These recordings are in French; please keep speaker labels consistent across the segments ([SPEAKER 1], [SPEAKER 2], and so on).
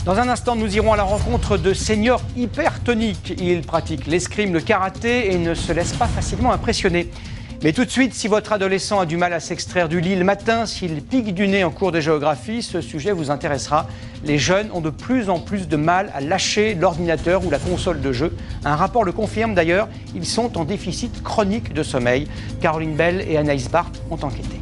[SPEAKER 1] Dans un instant, nous irons à la rencontre de seniors hypertoniques. Ils pratiquent l'escrime, le karaté et ne se laissent pas facilement impressionner. Mais tout de suite, si votre adolescent a du mal à s'extraire du lit le matin, s'il pique du nez en cours de géographie, ce sujet vous intéressera. Les jeunes ont de plus en plus de mal à lâcher l'ordinateur ou la console de jeu. Un rapport le confirme d'ailleurs, ils sont en déficit chronique de sommeil. Caroline Bell et Anaïs Barthes ont enquêté.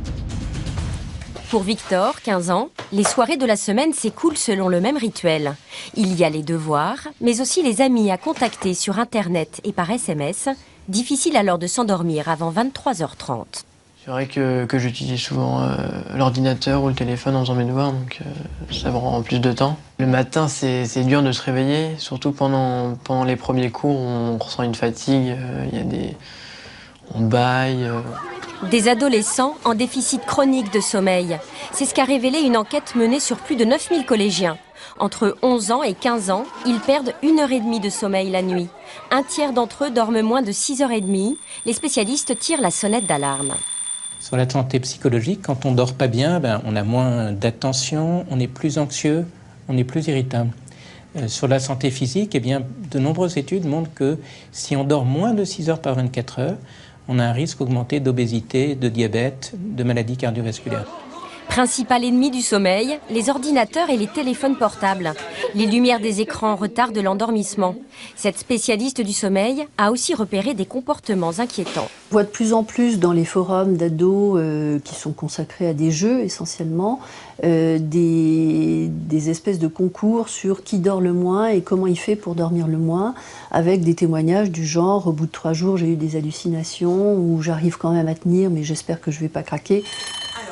[SPEAKER 2] Pour Victor, 15 ans, les soirées de la semaine s'écoulent selon le même rituel. Il y a les devoirs, mais aussi les amis à contacter sur Internet et par SMS. Difficile alors de s'endormir avant 23h30.
[SPEAKER 3] C'est vrai que j'utilise souvent l'ordinateur ou le téléphone en faisant mes devoirs, donc ça me rend plus de temps. Le matin, c'est dur de se réveiller, surtout pendant les premiers cours, on ressent une fatigue, on bâille.
[SPEAKER 2] Des adolescents en déficit chronique de sommeil. C'est ce qu'a révélé une enquête menée sur plus de 9000 collégiens. Entre 11 ans et 15 ans, ils perdent 1h30 de sommeil la nuit. Un tiers d'entre eux dorment moins de 6h30. Les spécialistes tirent la sonnette d'alarme.
[SPEAKER 4] Sur la santé psychologique, quand on dort pas bien, on a moins d'attention, on est plus anxieux, on est plus irritable. Sur la santé physique, de nombreuses études montrent que si on dort moins de 6 heures par 24 heures, on a un risque augmenté d'obésité, de diabète, de maladies cardiovasculaires.
[SPEAKER 2] Principal ennemi du sommeil, les ordinateurs et les téléphones portables. Les lumières des écrans retardent l'endormissement. Cette spécialiste du sommeil a aussi repéré des comportements inquiétants.
[SPEAKER 5] On voit de plus en plus dans les forums d'ados qui sont consacrés à des jeux essentiellement, des espèces de concours sur qui dort le moins et comment il fait pour dormir le moins, avec des témoignages du genre « au bout de 3 jours j'ai eu des hallucinations » ou « j'arrive quand même à tenir mais j'espère que je ne vais pas craquer ».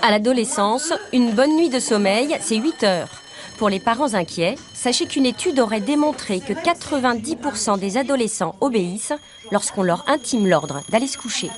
[SPEAKER 2] À l'adolescence, une bonne nuit de sommeil, c'est 8 heures. Pour les parents inquiets, sachez qu'une étude aurait démontré que 90% des adolescents obéissent lorsqu'on leur intime l'ordre d'aller se coucher.